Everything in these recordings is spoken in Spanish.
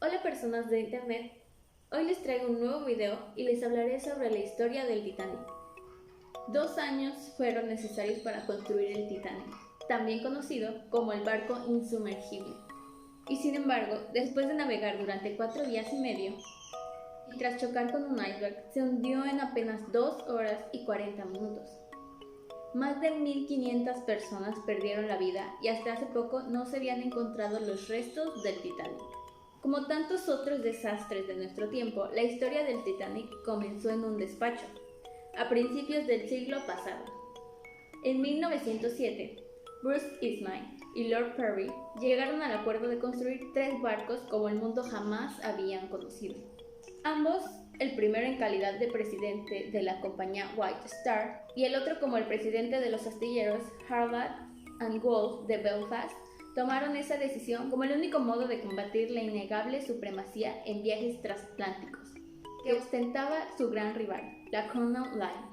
Hola personas de internet, hoy les traigo un nuevo video y les hablaré sobre la historia del Titanic. 2 años fueron necesarios para construir el Titanic, también conocido como el barco insumergible. Y sin embargo, después de navegar durante 4 días y medio, y tras chocar con un iceberg, se hundió en apenas 2 horas y 40 minutos. Más de 1.500 personas perdieron la vida y hasta hace poco no se habían encontrado los restos del Titanic. Como tantos otros desastres de nuestro tiempo, la historia del Titanic comenzó en un despacho, a principios del siglo pasado. En 1907, Bruce Ismay y Lord Perry llegaron al acuerdo de construir 3 barcos como el mundo jamás habían conocido. Ambos, el primero en calidad de presidente de la compañía White Star y el otro como el presidente de los astilleros Harland and Wolff de Belfast, tomaron esa decisión como el único modo de combatir la innegable supremacía en viajes transatlánticos que ostentaba su gran rival, la Crown Line.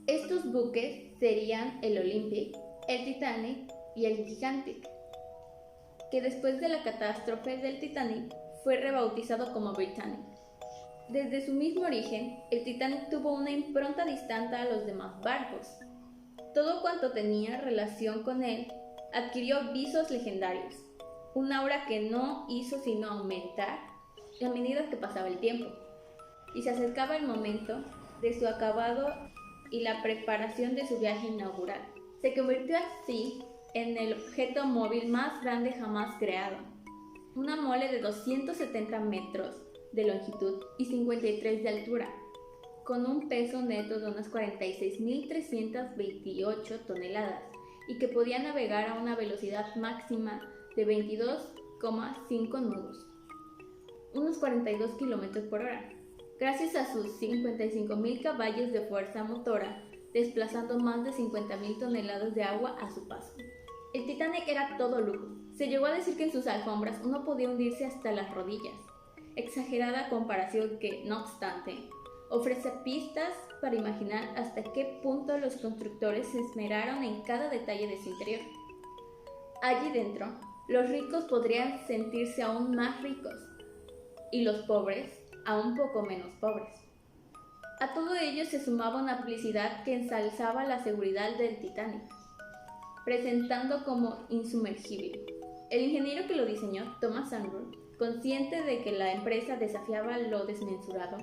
Estos buques serían el Olympic, el Titanic y el Gigantic, que después de la catástrofe del Titanic fue rebautizado como Britannic. Desde su mismo origen, el Titanic tuvo una impronta distante a los demás barcos. Todo cuanto tenía relación con él adquirió visos legendarios, un aura que no hizo sino aumentar a medida que pasaba el tiempo, y se acercaba el momento de su acabado y la preparación de su viaje inaugural. Se convirtió así en el objeto móvil más grande jamás creado, una mole de 270 metros de longitud y 53 de altura, con un peso neto de unas 46.328 toneladas y que podía navegar a una velocidad máxima de 22,5 nudos, unos 42 km por hora, gracias a sus 55.000 caballos de fuerza motora, desplazando más de 50.000 toneladas de agua a su paso. El Titanic era todo lujo. Se llegó a decir que en sus alfombras uno podía hundirse hasta las rodillas, exagerada comparación que, no obstante, ofrece pistas para imaginar hasta qué punto los constructores se esmeraron en cada detalle de su interior. Allí dentro, los ricos podrían sentirse aún más ricos y los pobres aún poco menos pobres. A todo ello se sumaba una publicidad que ensalzaba la seguridad del Titanic, presentando como insumergible. El ingeniero que lo diseñó, Thomas Sandrow, consciente de que la empresa desafiaba lo desmensurado,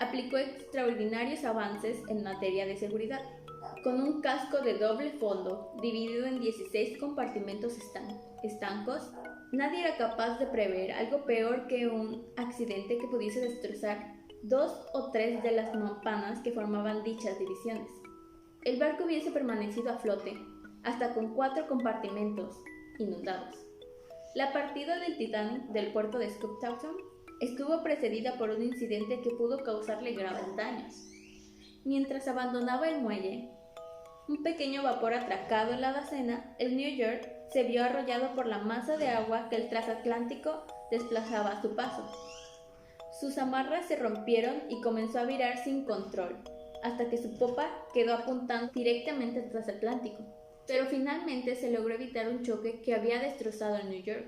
aplicó extraordinarios avances en materia de seguridad. Con un casco de doble fondo, dividido en 16 compartimentos estancos, nadie era capaz de prever algo peor que un accidente que pudiese destrozar 2 o 3 de las mampanas que formaban dichas divisiones. El barco hubiese permanecido a flote, hasta con 4 compartimentos inundados. La partida del Titanic del puerto de Southampton estuvo precedida por un incidente que pudo causarle graves daños. Mientras abandonaba el muelle, un pequeño vapor atracado en la Dacena, el New York, se vio arrollado por la masa de agua que el transatlántico desplazaba a su paso. Sus amarras se rompieron y comenzó a virar sin control, hasta que su popa quedó apuntando directamente al transatlántico. Pero finalmente se logró evitar un choque que había destrozado el New York.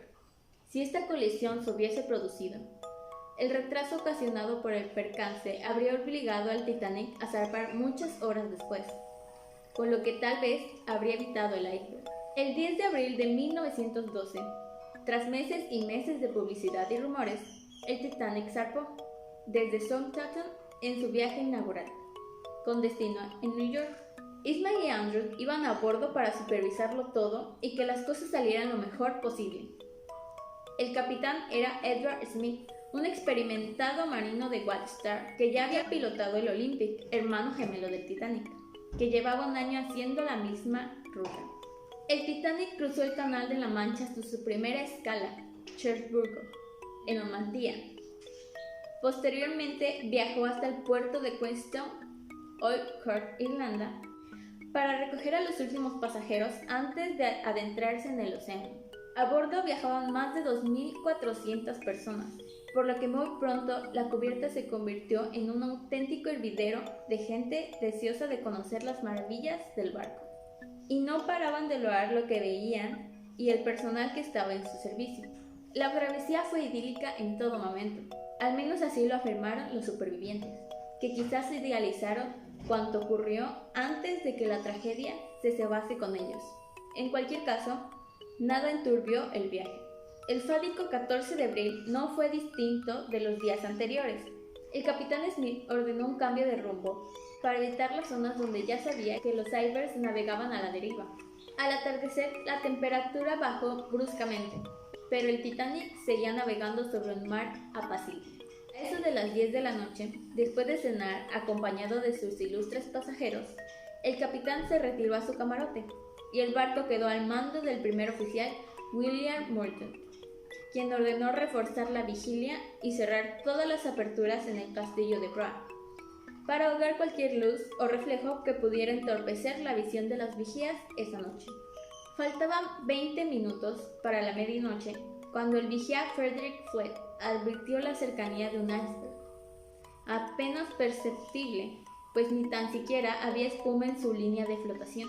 Si esta colisión se hubiese producido, el retraso ocasionado por el percance habría obligado al Titanic a zarpar muchas horas después, con lo que tal vez habría evitado el iceberg. El 10 de abril de 1912, tras meses y meses de publicidad y rumores, el Titanic zarpó desde Southampton en su viaje inaugural, con destino en New York. Ismay y Andrew iban a bordo para supervisarlo todo y que las cosas salieran lo mejor posible. El capitán era Edward Smith, un experimentado marino de White Star que ya había pilotado el Olympic, hermano gemelo del Titanic, que llevaba un año haciendo la misma ruta. El Titanic cruzó el Canal de la Mancha hasta su primera escala, Cherburgo, en Normandía. Posteriormente viajó hasta el puerto de Queenstown, Old Court, Irlanda, para recoger a los últimos pasajeros antes de adentrarse en el océano. A bordo viajaban más de 2.400 personas, por lo que muy pronto la cubierta se convirtió en un auténtico hervidero de gente deseosa de conocer las maravillas del barco. Y no paraban de loar lo que veían y el personal que estaba en su servicio. La travesía fue idílica en todo momento, al menos así lo afirmaron los supervivientes, que quizás idealizaron cuanto ocurrió antes de que la tragedia se cebase con ellos. En cualquier caso, nada enturbió el viaje. El fatídico 14 de abril no fue distinto de los días anteriores. El capitán Smith ordenó un cambio de rumbo para evitar las zonas donde ya sabía que los icebergs navegaban a la deriva. Al atardecer, la temperatura bajó bruscamente, pero el Titanic seguía navegando sobre un mar apacible. A eso de las 10 de la noche, después de cenar acompañado de sus ilustres pasajeros, el capitán se retiró a su camarote y el barco quedó al mando del primer oficial William Morton, quien ordenó reforzar la vigilia y cerrar todas las aperturas en el castillo de Bra, para ahogar cualquier luz o reflejo que pudiera entorpecer la visión de las vigías esa noche. Faltaban 20 minutos para la medianoche cuando el vigía Frederick Flett advirtió la cercanía de un iceberg, apenas perceptible, pues ni tan siquiera había espuma en su línea de flotación,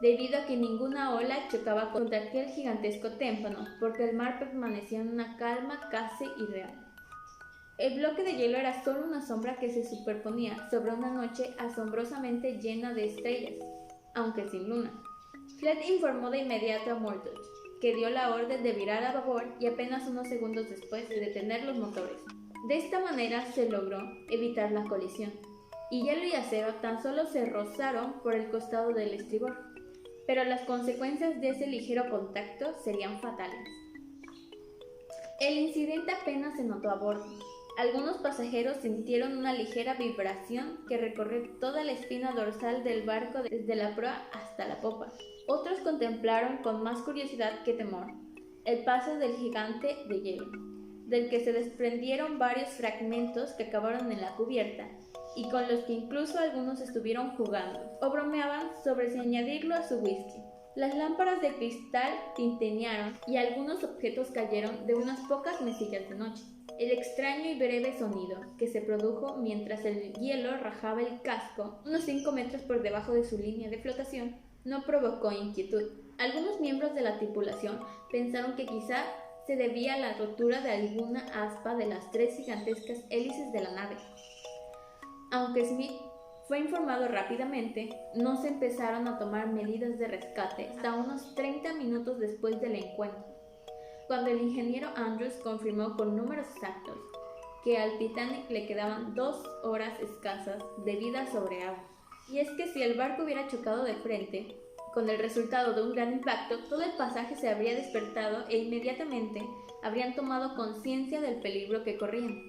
debido a que ninguna ola chocaba contra aquel gigantesco témpano, porque el mar permanecía en una calma casi irreal. El bloque de hielo era solo una sombra que se superponía sobre una noche asombrosamente llena de estrellas, aunque sin luna. Flett informó de inmediato a Murdoch, que dio la orden de virar a babor y apenas unos segundos después de detener los motores. De esta manera se logró evitar la colisión, y hielo y acero tan solo se rozaron por el costado del estribor, pero las consecuencias de ese ligero contacto serían fatales. El incidente apenas se notó a bordo. Algunos pasajeros sintieron una ligera vibración que recorrió toda la espina dorsal del barco desde la proa hasta la popa. Otros contemplaron con más curiosidad que temor el paso del gigante de hielo, del que se desprendieron varios fragmentos que acabaron en la cubierta y con los que incluso algunos estuvieron jugando o bromeaban sobre si añadirlo a su whisky. Las lámparas de cristal tintinearon y algunos objetos cayeron de unas pocas mesillas de noche. El extraño y breve sonido que se produjo mientras el hielo rajaba el casco unos 5 metros por debajo de su línea de flotación no provocó inquietud. Algunos miembros de la tripulación pensaron que quizá se debía a la rotura de alguna aspa de las 3 gigantescas hélices de la nave. Aunque Smith fue informado rápidamente, no se empezaron a tomar medidas de rescate hasta unos 30 minutos después del encuentro, cuando el ingeniero Andrews confirmó con números exactos que al Titanic le quedaban 2 horas escasas de vida sobre agua. Y es que si el barco hubiera chocado de frente, con el resultado de un gran impacto, todo el pasaje se habría despertado e inmediatamente habrían tomado conciencia del peligro que corrían.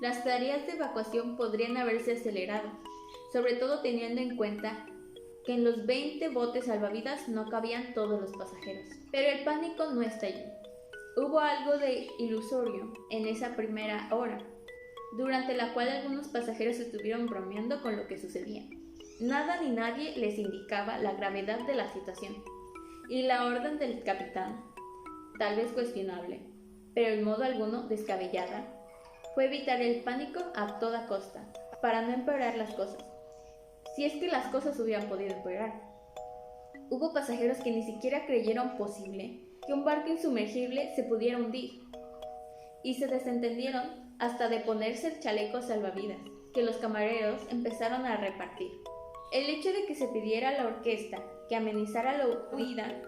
Las tareas de evacuación podrían haberse acelerado, sobre todo teniendo en cuenta que en los 20 botes salvavidas no cabían todos los pasajeros. Pero el pánico no estalló. Hubo algo de ilusorio en esa primera hora, durante la cual algunos pasajeros estuvieron bromeando con lo que sucedía. Nada ni nadie les indicaba la gravedad de la situación, y la orden del capitán, tal vez cuestionable, pero en modo alguno descabellada, fue evitar el pánico a toda costa, para no empeorar las cosas, si es que las cosas hubieran podido empeorar. Hubo pasajeros que ni siquiera creyeron posible que un barco insumergible se pudiera hundir, y se desentendieron hasta de ponerse el chaleco salvavidas, que los camareros empezaron a repartir. El hecho de que se pidiera a la orquesta que amenizara la huida,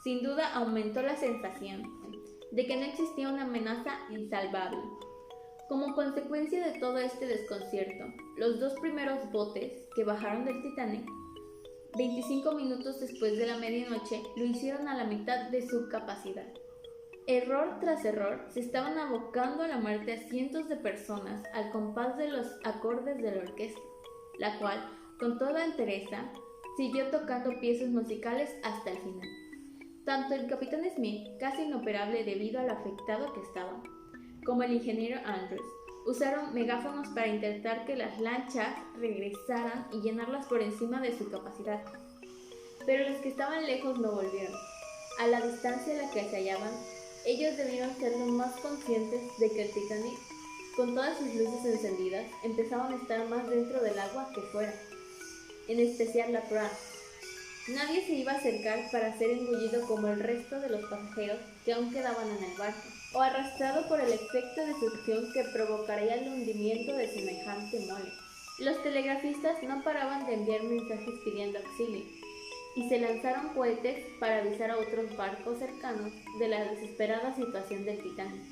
sin duda aumentó la sensación de que no existía una amenaza insalvable. Como consecuencia de todo este desconcierto, los 2 primeros botes que bajaron del Titanic 25 minutos después de la medianoche lo hicieron a la mitad de su capacidad. Error tras error, se estaban abocando a la muerte a cientos de personas al compás de los acordes de la orquesta, la cual, con toda entereza, siguió tocando piezas musicales hasta el final. Tanto el capitán Smith, casi inoperable debido a lo afectado que estaba, como el ingeniero Andrews, usaron megáfonos para intentar que las lanchas regresaran y llenarlas por encima de su capacidad. Pero los que estaban lejos no volvieron. A la distancia en la que se hallaban, ellos debieron ser los más conscientes de que el Titanic, con todas sus luces encendidas, empezaban a estar más dentro del agua que fuera, en especial la proa, Nadie se iba a acercar para ser engullido como el resto de los pasajeros que aún quedaban en el barco, o arrastrado por el efecto de succión que provocaría el hundimiento de semejante mole. Los telegrafistas no paraban de enviar mensajes pidiendo auxilio, y se lanzaron cohetes para avisar a otros barcos cercanos de la desesperada situación del Titanic.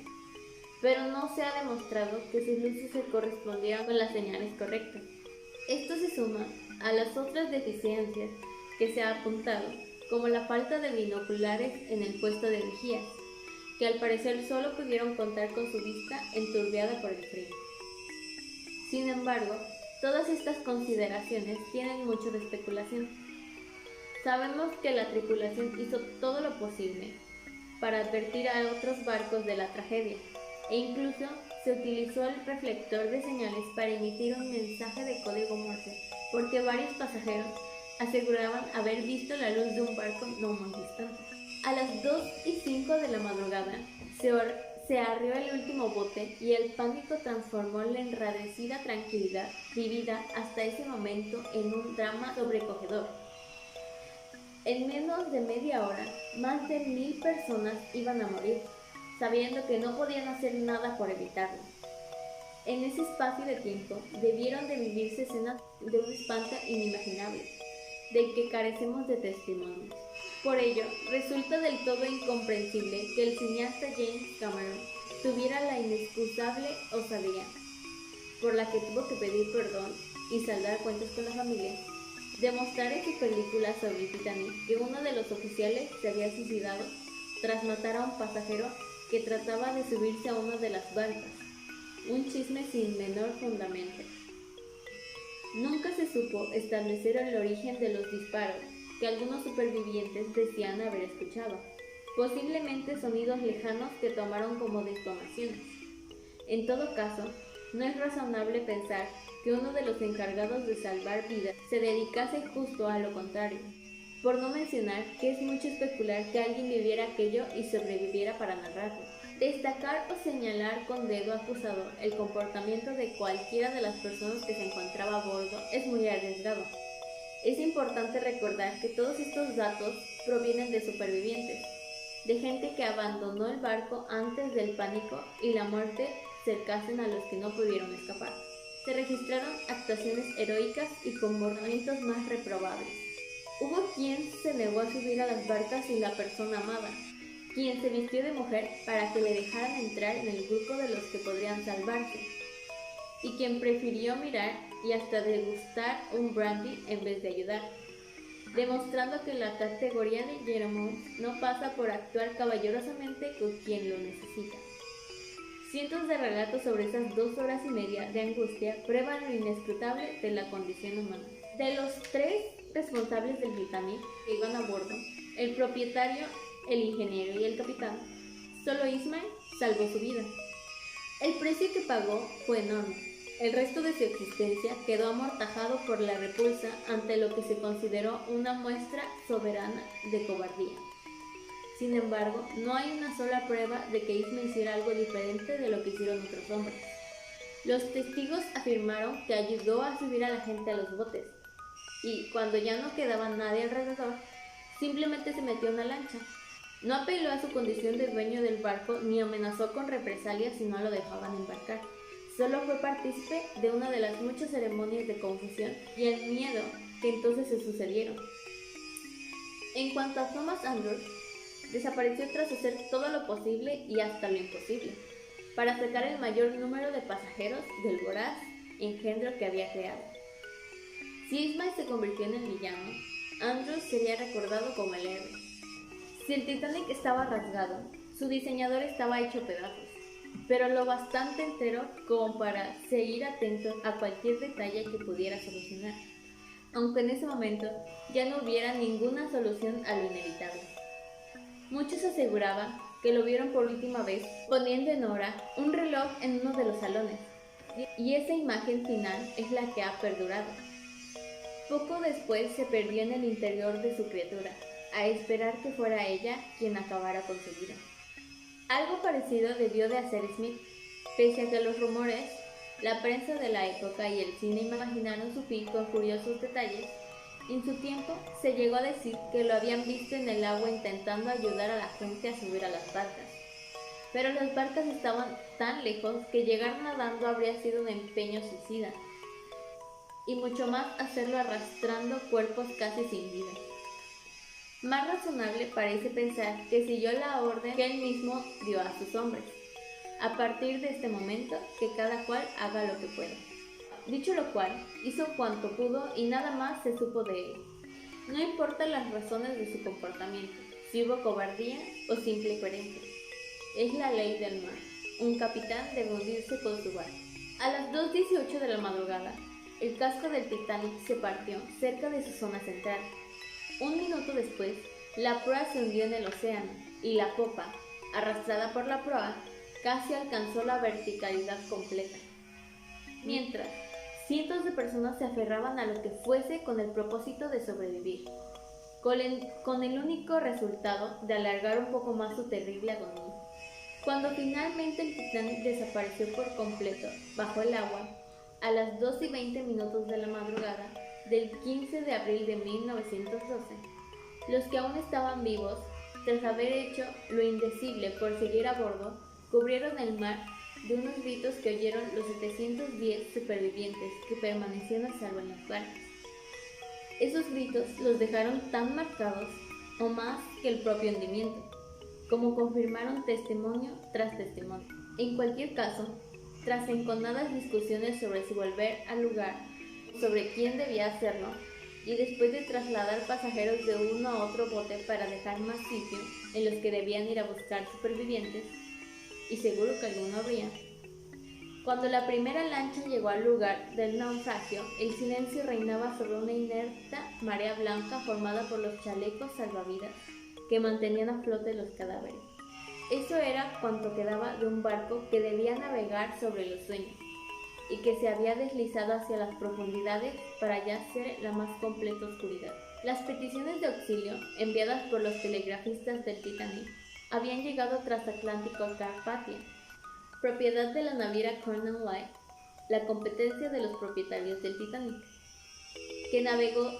Pero no se ha demostrado que sus luces se correspondieran con las señales correctas. Esto se suma a las otras deficiencias que se ha apuntado, como la falta de binoculares en el puesto de vigías, que al parecer solo pudieron contar con su vista enturbiada por el frío. Sin embargo, todas estas consideraciones tienen mucho de especulación. Sabemos que la tripulación hizo todo lo posible para advertir a otros barcos de la tragedia, e incluso se utilizó el reflector de señales para emitir un mensaje de código Morse, porque varios pasajeros aseguraban haber visto la luz de un barco no muy distante. A las 2:05 de la madrugada se arrió el último bote y el pánico transformó la enradecida tranquilidad vivida hasta ese momento en un drama sobrecogedor. En menos de media hora, más de 1000 personas iban a morir, sabiendo que no podían hacer nada por evitarlo. En ese espacio de tiempo debieron de vivirse escenas de un espanto inimaginable, del que carecemos de testimonios. Por ello, resulta del todo incomprensible que el cineasta James Cameron tuviera la inexcusable osadía, por la que tuvo que pedir perdón y saldar cuentas con la familia, de mostrar en su película sobre Titanic que uno de los oficiales se había suicidado tras matar a un pasajero que trataba de subirse a una de las barcas, un chisme sin menor fundamento. Nunca se supo establecer el origen de los disparos que algunos supervivientes decían haber escuchado, posiblemente sonidos lejanos que tomaron como detonaciones. En todo caso, no es razonable pensar que uno de los encargados de salvar vidas se dedicase justo a lo contrario, por no mencionar que es mucho especular que alguien viviera aquello y sobreviviera para narrarlo. Destacar o señalar con dedo acusador el comportamiento de cualquiera de las personas que se encontraba a bordo es muy arriesgado. Es importante recordar que todos estos datos provienen de supervivientes, de gente que abandonó el barco antes del pánico y la muerte cercasen a los que no pudieron escapar. Se registraron actuaciones heroicas y comportamientos más reprobables. Hubo quien se negó a subir a las barcas sin la persona amada, quien se vistió de mujer para que le dejaran entrar en el grupo de los que podrían salvarse, y quien prefirió mirar y hasta degustar un brandy en vez de ayudar, demostrando que la categoría de Jerome no pasa por actuar caballerosamente con quien lo necesita. Cientos de relatos sobre esas 2 horas y media de angustia prueban lo inescrutable de la condición humana. De los 3 responsables del Titanic que iban a bordo, el propietario, el ingeniero y el capitán, solo Ismay salvó su vida. El precio que pagó fue enorme. El resto de su existencia quedó amortajado por la repulsa ante lo que se consideró una muestra soberana de cobardía. Sin embargo, no hay una sola prueba de que Ismay hiciera algo diferente de lo que hicieron otros hombres. Los testigos afirmaron que ayudó a subir a la gente a los botes, y cuando ya no quedaba nadie alrededor, simplemente se metió en una lancha. No apeló a su condición de dueño del barco ni amenazó con represalias si no lo dejaban embarcar. Solo fue partícipe de una de las muchas ceremonias de confusión y el miedo que entonces se sucedieron. En cuanto a Thomas Andrews, desapareció tras hacer todo lo posible y hasta lo imposible para sacar el mayor número de pasajeros del voraz engendro que había creado. Si Ismay se convirtió en el villano, Andrews sería recordado como el héroe. Si el Titanic estaba rasgado, su diseñador estaba hecho pedazos, pero lo bastante entero como para seguir atento a cualquier detalle que pudiera solucionar, aunque en ese momento ya no hubiera ninguna solución a lo inevitable. Muchos aseguraban que lo vieron por última vez poniendo en hora un reloj en uno de los salones, y esa imagen final es la que ha perdurado. Poco después se perdió en el interior de su criatura, a esperar que fuera ella quien acabara con su vida. Algo parecido debió de hacer Smith, pese a que los rumores, la prensa de la época y el cine imaginaron su fin con curiosos detalles. En su tiempo se llegó a decir que lo habían visto en el agua intentando ayudar a la gente a subir a las barcas. Pero las barcas estaban tan lejos que llegar nadando habría sido un empeño suicida, y mucho más hacerlo arrastrando cuerpos casi sin vida. Más razonable parece pensar que siguió la orden que él mismo dio a sus hombres. A partir de este momento, que cada cual haga lo que pueda. Dicho lo cual, hizo cuanto pudo y nada más se supo de él. No importan las razones de su comportamiento, si hubo cobardía o simple coherencia. Es la ley del mar. Un capitán debe hundirse con su barco. A las 2:18 de la madrugada, el casco del Titanic se partió cerca de su zona central. Un minuto después, la proa se hundió en el océano y la popa, arrastrada por la proa, casi alcanzó la verticalidad completa. Mientras, cientos de personas se aferraban a lo que fuese con el propósito de sobrevivir, con el único resultado de alargar un poco más su terrible agonía. Cuando finalmente el Titanic desapareció por completo bajo el agua, a las 2:20 de la madrugada del 15 de abril de 1912, los que aún estaban vivos, tras haber hecho lo indecible por seguir a bordo, cubrieron el mar de unos gritos que oyeron los 710 supervivientes que permanecían a salvo en las barcas. Esos gritos los dejaron tan marcados, o más que el propio hundimiento, como confirmaron testimonio tras testimonio. En cualquier caso, tras enconadas discusiones sobre si volver al lugar, sobre quién debía hacerlo, y después de trasladar pasajeros de uno a otro bote para dejar más sitio en los que debían ir a buscar supervivientes, y seguro que alguno habría, cuando la primera lancha llegó al lugar del naufragio, el silencio reinaba sobre una inerta marea blanca formada por los chalecos salvavidas que mantenían a flote los cadáveres. Eso era cuanto quedaba de un barco que debía navegar sobre los sueños y que se había deslizado hacia las profundidades para yacer la más completa oscuridad. Las peticiones de auxilio enviadas por los telegrafistas del Titanic habían llegado transatlántico a Carpathia, propiedad de la naviera Colonel Light, la competencia de los propietarios del Titanic, que navegó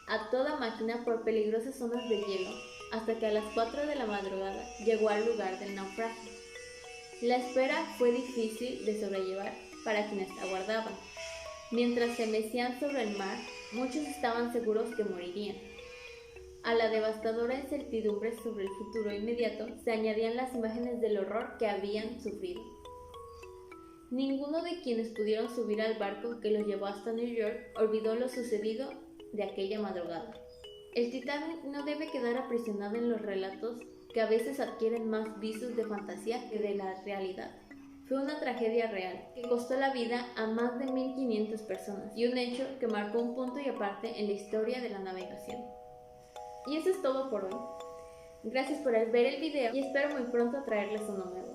a toda máquina por peligrosas zonas de hielo hasta que a las 4 de la madrugada llegó al lugar del naufragio. La espera fue difícil de sobrellevar para quienes aguardaban. Mientras se mecían sobre el mar, muchos estaban seguros que morirían. A la devastadora incertidumbre sobre el futuro inmediato se añadían las imágenes del horror que habían sufrido. Ninguno de quienes pudieron subir al barco que los llevó hasta New York olvidó lo sucedido de aquella madrugada. El Titanic no debe quedar aprisionado en los relatos que a veces adquieren más visos de fantasía que de la realidad. Fue una tragedia real que costó la vida a más de 1.500 personas y un hecho que marcó un punto y aparte en la historia de la navegación. Y eso es todo por hoy. Gracias por ver el video y espero muy pronto traerles uno nuevo.